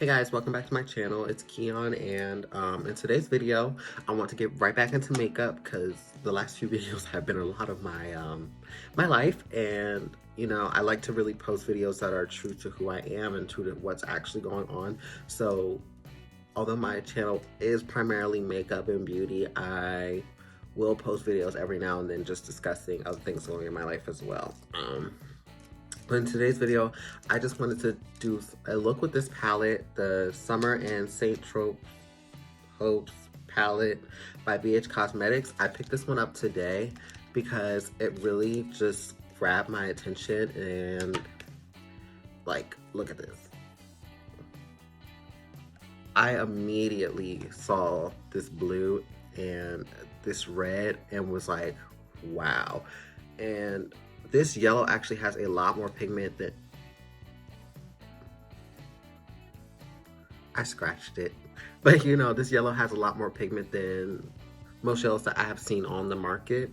Hey guys, welcome back to my channel. It's Keon, and in today's video, I want to get right back into makeup because the last few videos have been a lot of my life, and I like to really post videos that are true to who I am and true to what's actually going on. So, although my channel is primarily makeup and beauty, I will post videos every now and then just discussing other things going on in my life as well. But in today's video, I just wanted to do a look with this palette, the Summer and St. Trope's palette by BH Cosmetics. I picked this one up today because it really just grabbed my attention, and like, look at this. I immediately saw this blue and this red and was like, wow. And this yellow actually has a lot more pigment than... I scratched it. But this yellow has a lot more pigment than most yellows that I have seen on the market.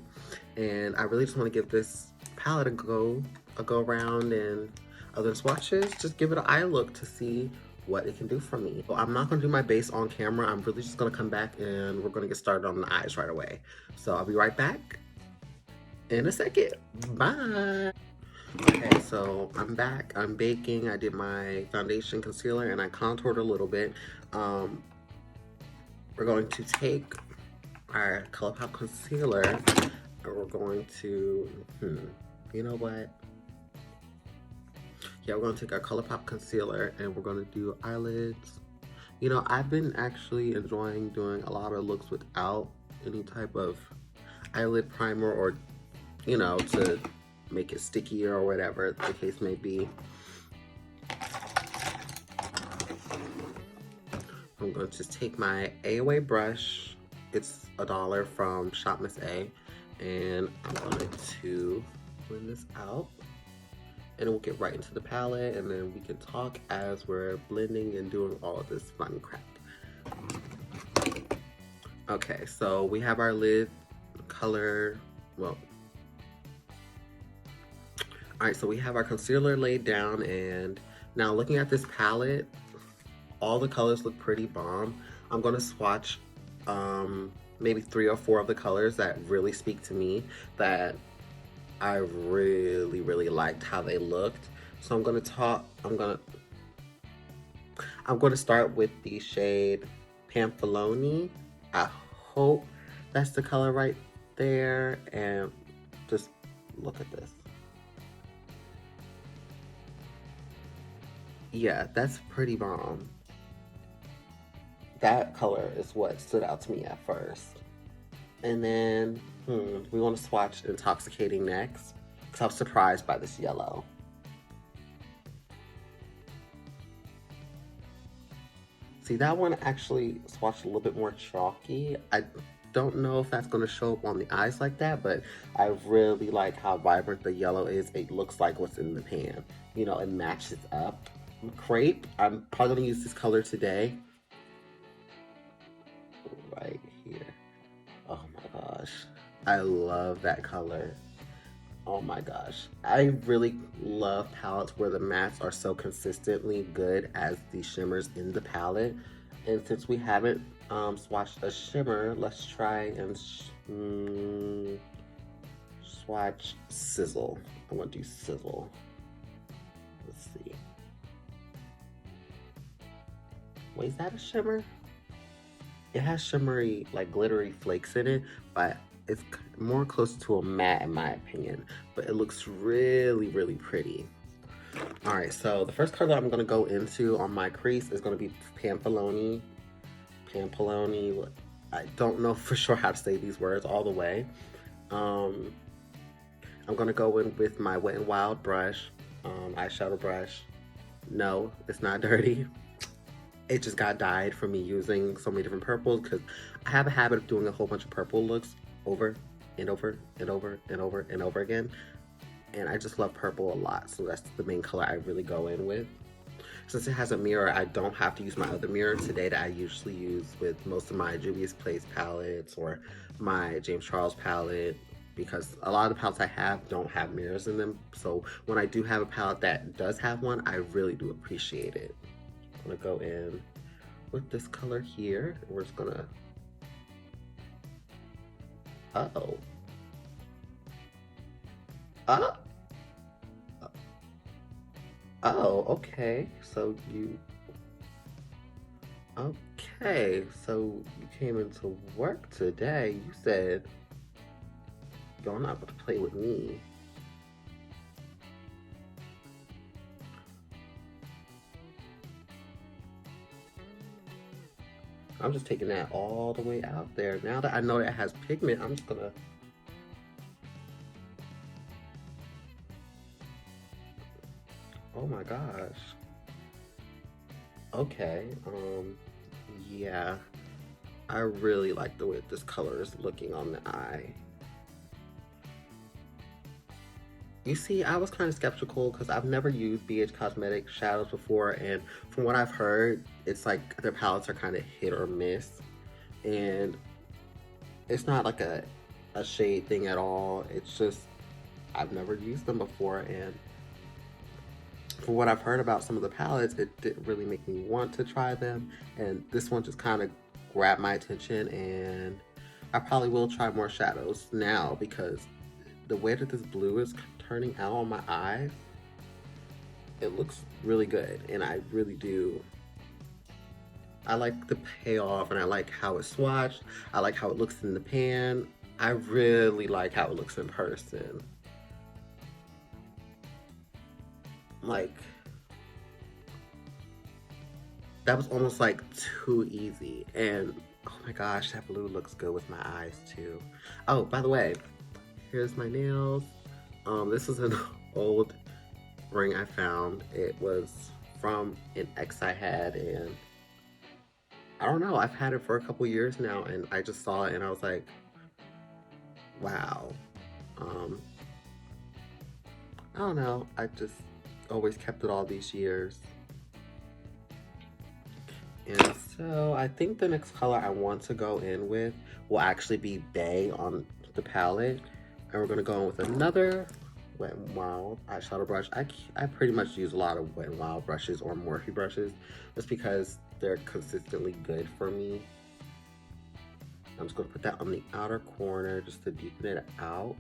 And I really just want to give this palette a go around, and other swatches, just give it an eye look to see what it can do for me. So I'm not going to do my base on camera. I'm really just going to come back and we're going to get started on the eyes right away. So I'll be right back in a second. Bye. Okay, so I'm back. I'm baking. I did my foundation, concealer, and I contoured a little bit. We're going to take our ColourPop concealer and we're going to, you know what? Yeah, we're going to take our ColourPop concealer and we're going to do eyelids. I've been actually enjoying doing a lot of looks without any type of eyelid primer or, to make it stickier or whatever the case may be. I'm going to just take my AOA brush. It's $1 from Shop Miss A, and I'm going to blend this out, and we'll get right into the palette, and then we can talk as we're blending and doing all of this fun crap. Okay, so we have our lid color, well, all right, so we have our concealer laid down, and now looking at this palette, all the colors look pretty bomb. I'm gonna swatch maybe 3 or 4 of the colors that really speak to me, that I really liked how they looked. So I'm gonna start with the shade Pamphiloni. I hope that's the color right there, and just look at this. Yeah, that's pretty bomb. That color is what stood out to me at first. And then, we want to swatch Intoxicating next, because I was surprised by this yellow. See, that one actually swatched a little bit more chalky. I don't know if that's going to show up on the eyes like that, but I really like how vibrant the yellow is. It looks like what's in the pan. It matches up. Crepe, I'm probably going to use this color today. Right here. Oh my gosh. I love that color. Oh my gosh. I really love palettes where the mattes are so consistently good as the shimmers in the palette. And since we haven't swatched a shimmer, let's try and swatch Sizzle. I'm gonna do Sizzle. Let's see. Wait, is that a shimmer? It has shimmery, like glittery flakes in it, but it's more close to a matte in my opinion, but it looks really pretty. All right, so the first color I'm gonna go into on my crease is gonna be Pamphiloni. I don't know for sure how to say these words all the way. I'm gonna go in with my Wet n Wild brush, eyeshadow brush. No, it's not dirty. It just got dyed from me using so many different purples, because I have a habit of doing a whole bunch of purple looks over and over and over and over and over again. And I just love purple a lot, so that's the main color I really go in with. Since it has a mirror, I don't have to use my other mirror today that I usually use with most of my Juvia's Place palettes or my James Charles palette, because a lot of the palettes I have don't have mirrors in them. So when I do have a palette that does have one, I really do appreciate it. gonna go in with this color here. We're just gonna, uh-oh. Uh, oh, okay. Okay, so you came into work today. You said, you're not about to play with me. I'm just taking that all the way out there. Now that I know that it has pigment, I'm just gonna, oh my gosh. Okay, yeah. I really like the way this color is looking on the eye. You see, I was kind of skeptical because I've never used BH Cosmetics shadows before, and from what I've heard, it's like their palettes are kind of hit or miss, and it's not like a shade thing at all. It's just I've never used them before, and from what I've heard about some of the palettes, it didn't really make me want to try them, and this one just kind of grabbed my attention, and I probably will try more shadows now because the way that this blue is turning out on my eyes, it looks really good, and I really do. I like the payoff, and I like how it's swatched. I like how it looks in the pan. I really like how it looks in person. Like, that was almost like too easy, and oh my gosh, that blue looks good with my eyes too. Oh, by the way, here's my nails. This is an old ring I found. It was from an ex I had, and I don't know, I've had it for a couple years now, and I just saw it and I was like, wow. I don't know, I just always kept it all these years. And so I think the next color I want to go in with will actually be Bay on the palette. And we're gonna go in with another Wet n Wild eyeshadow brush. I pretty much use a lot of Wet n Wild brushes or Morphe brushes just because they're consistently good for me. I'm just gonna put that on the outer corner just to deepen it out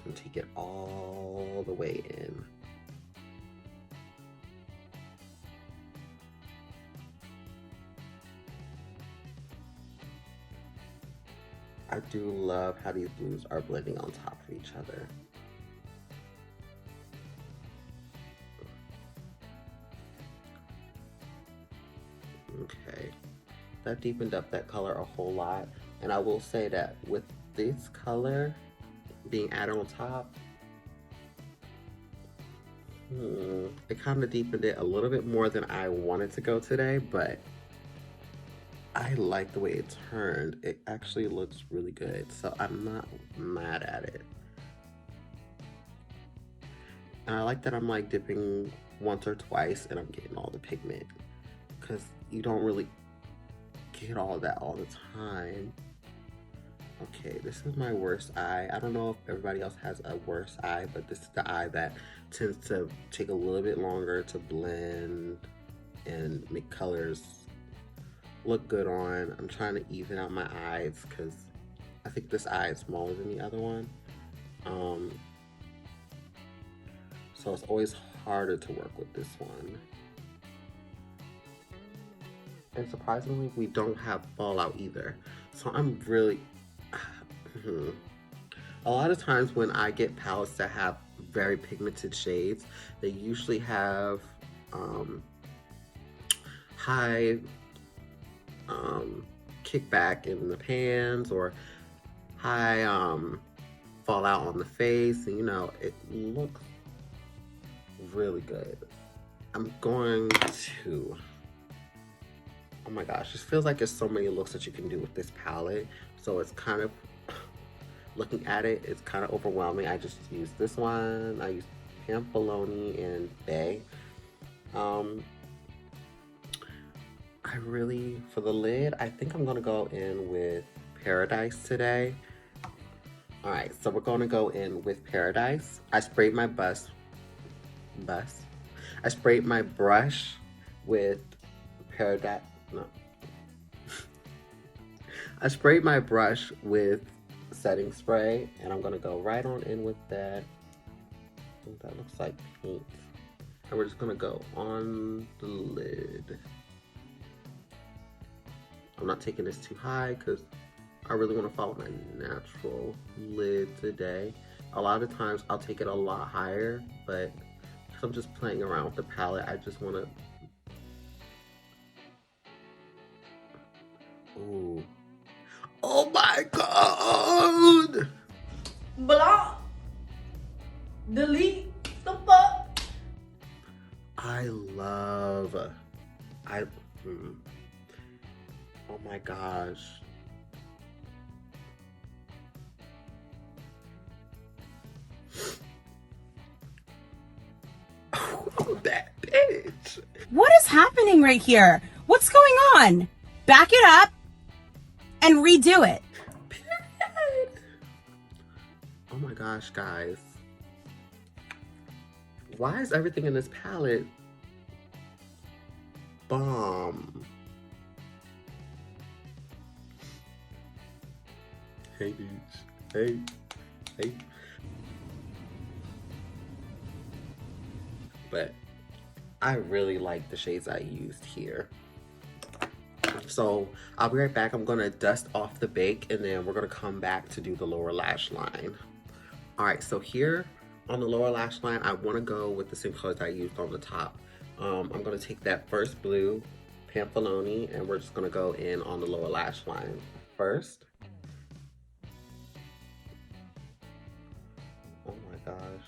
and take it all the way in. I do love how these blues are blending on top of each other. Okay, that deepened up that color a whole lot. And I will say that with this color being added on top, it kind of deepened it a little bit more than I wanted to go today, but I like the way it turned. It actually looks really good, so I'm not mad at it. And I like that I'm like dipping once or twice and I'm getting all the pigment, because you don't really get all that all the time. Okay, this is my worst eye. I don't know if everybody else has a worse eye, but this is the eye that tends to take a little bit longer to blend and make colors look good on. I'm trying to even out my eyes because I think this eye is smaller than the other one. So it's always harder to work with this one. And surprisingly, we don't have fallout either. So I'm really, a lot of times when I get palettes that have very pigmented shades, they usually have high kickback in the pans or high fallout on the face, and you know, it looks really good. I'm going to, oh my gosh, this feels like there's so many looks that you can do with this palette, so it's kind of, looking at it, it's kind of overwhelming. I just used this one. I used Pamphiloni and Bay. I really, for the lid, I think I'm gonna go in with Paradise today. All right, so we're gonna go in with Paradise. I sprayed my I sprayed my brush with Paradat. No. I sprayed my brush with setting spray, and I'm gonna go right on in with that. That looks like paint. And we're just gonna go on the lid. I'm not taking this too high because I really want to follow my natural lid today. A lot of times I'll take it a lot higher, but because I'm just playing around with the palette, I just want to... Ooh. Oh my god! Block. Delete. The fuck? I love... Oh my gosh. Oh, that bitch. What is happening right here? What's going on? Back it up and redo it. Period. Oh my gosh, guys. Why is everything in this palette bomb? Hey, bitch. Hey. Hey. But I really like the shades I used here. So I'll be right back. I'm gonna dust off the bake and then we're gonna come back to do the lower lash line. All right, so here on the lower lash line, I wanna go with the same colors I used on the top. I'm gonna take that first blue Pamphiloni and we're just gonna go in on the lower lash line first. Oh my gosh.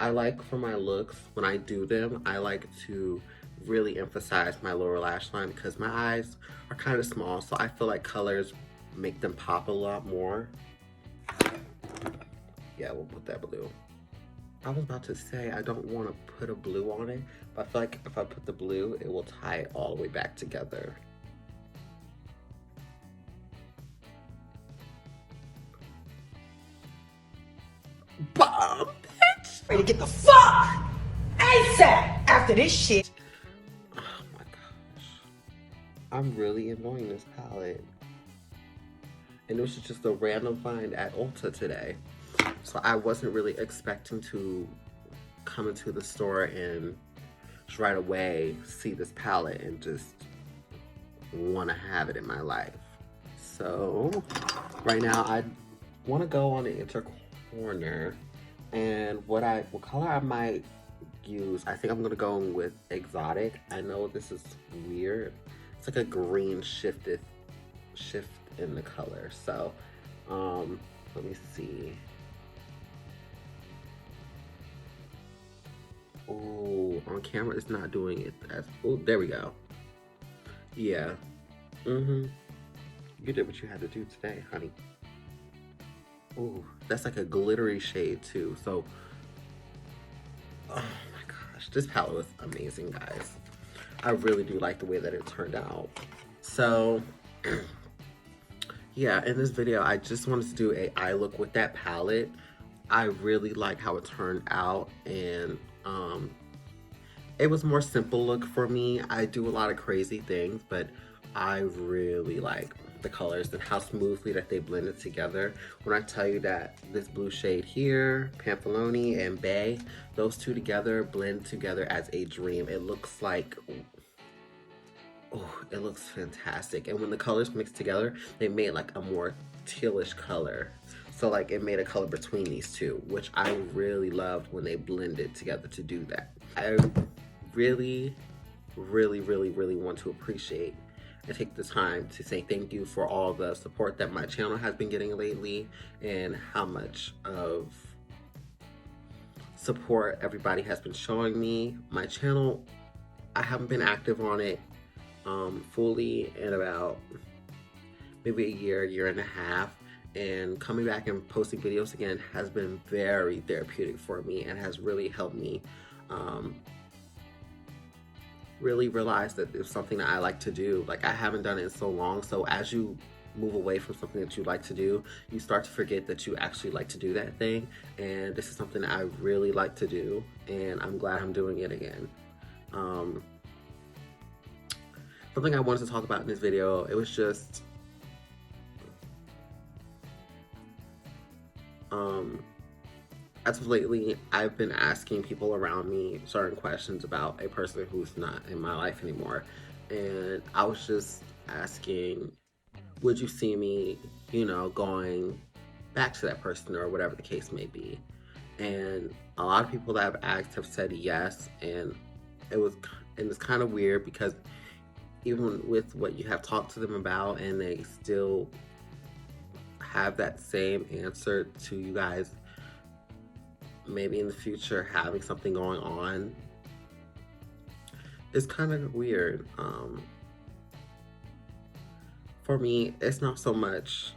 I like for my looks, when I do them, I like to really emphasize my lower lash line because my eyes are kind of small, so I feel like colors make them pop a lot more. Yeah, we'll put that blue. I was about to say I don't want to put a blue on it, but I feel like if I put the blue, it will tie it all the way back together. Bomb, bitch! Ready to get the fuck ASAP after this shit. Oh my gosh. I'm really enjoying this palette. And it was just a random find at Ulta today. So I wasn't really expecting to come into the store and just right away see this palette and just want to have it in my life. So right now I want to go on the inner corner, and what color I might use, I think I'm gonna go with Exotic. I know this is weird. It's like a green shift in the color. So let me see. Oh, on camera it's not doing it as, oh, there we go. Yeah. You did what you had to do today, honey. Ooh, that's like a glittery shade too. So, oh my gosh, this palette was amazing, guys. I really do like the way that it turned out. So, yeah, in this video, I just wanted to do a eye look with that palette. I really like how it turned out, and it was more simple look for me. I do a lot of crazy things, but I really like the colors and how smoothly that they blended together. When I tell you that this blue shade here, Pamphiloni and Bay, those two together blend together as a dream. It looks like, oh, it looks fantastic. And when the colors mix together, they made like a more tealish color. So like it made a color between these two, which I really loved when they blended together to do that. I really want to appreciate and take the time to say thank you for all the support that my channel has been getting lately and how much of support everybody has been showing me. My channel, I haven't been active on it fully in about maybe a year and a half, and coming back and posting videos again has been very therapeutic for me and has really helped me really realize that it's something that I like to do. Like, I haven't done it in so long, so as you move away from something that you like to do, you start to forget that you actually like to do that thing, and this is something that I really like to do, and I'm glad I'm doing it again. Um, Something I wanted to talk about in this video, it was just as of lately, I've been asking people around me certain questions about a person who's not in my life anymore. And I was just asking, would you see me, going back to that person or whatever the case may be? And a lot of people that I've asked have said yes. It was, and it's kind of weird because even with what you have talked to them about and they still have that same answer to you guys maybe in the future having something going on, it's kind of weird. For me, it's not so much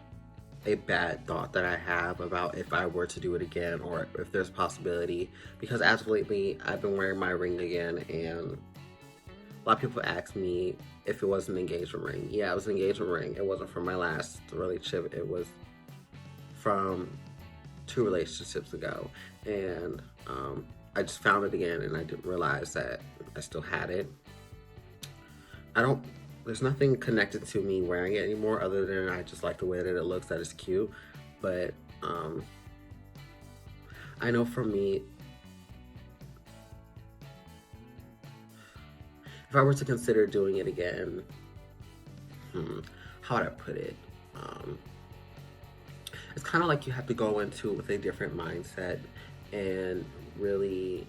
a bad thought that I have about if I were to do it again or if there's a possibility, because as of lately I've been wearing my ring again, and a lot of people ask me if it was an engagement ring. Yeah, it was an engagement ring. It wasn't from my last relationship. It was from 2 relationships ago, and I just found it again and I didn't realize that I still had it. There's nothing connected to me wearing it anymore other than I just like the way that it looks, that it's cute. But I know for me, if I were to consider doing it again, how would I put it? It's kind of like you have to go into it with a different mindset and really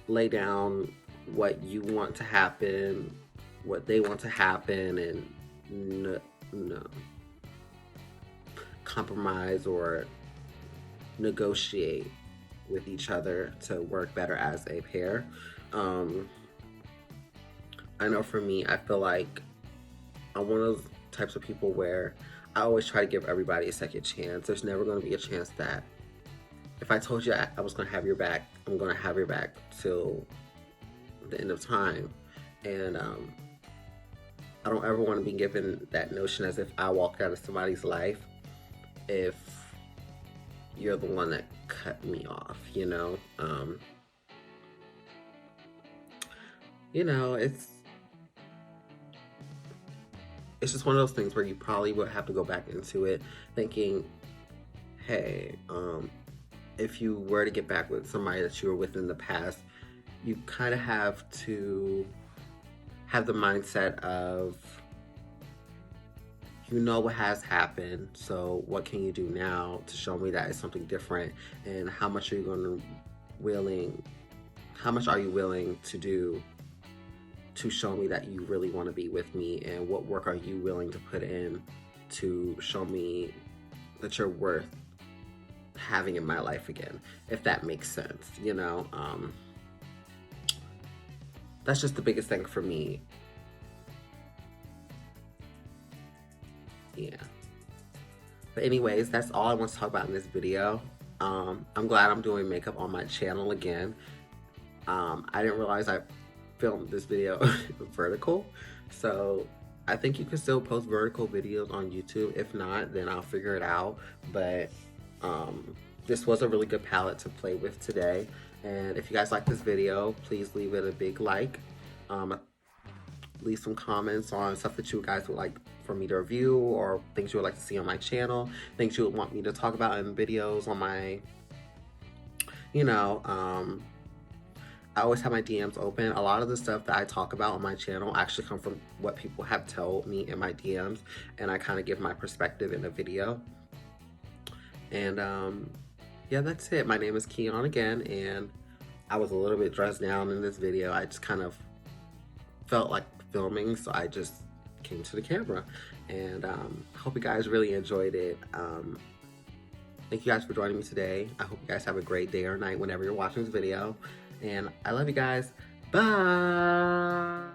lay down what you want to happen, what they want to happen, and compromise or negotiate with each other to work better as a pair. I know for me, I feel like I'm one of those types of people where I always try to give everybody a second chance. There's never going to be a chance that if I told you I was going to have your back, I'm going to have your back till the end of time. And I don't ever want to be given that notion as if I walked out of somebody's life if you're the one that cut me off, it's just one of those things where you probably would have to go back into it thinking, hey, if you were to get back with somebody that you were with in the past, you kind of have to have the mindset of, what has happened, so what can you do now to show me that it's something different, and how much are you willing to do to show me that you really want to be with me, and what work are you willing to put in to show me that you're worth having in my life again, if that makes sense. That's just the biggest thing for me. Yeah. But anyways, that's all I want to talk about in this video. I'm glad I'm doing makeup on my channel again. I didn't realize I filmed this video vertical, so I think you can still post vertical videos on YouTube. If not, then I'll figure it out. But this was a really good palette to play with today, and if you guys like this video, please leave it a big like. Leave some comments on stuff that you guys would like for me to review, or things you would like to see on my channel, things you would want me to talk about in videos on my, I always have my DMs open. A lot of the stuff that I talk about on my channel actually come from what people have told me in my DMs, and I kind of give my perspective in a video. And yeah, that's it. My name is Keon again, and I was a little bit dressed down in this video. I just kind of felt like filming, so I just came to the camera, and I hope you guys really enjoyed it. Thank you guys for joining me today. I hope you guys have a great day or night whenever you're watching this video, and I love you guys. Bye.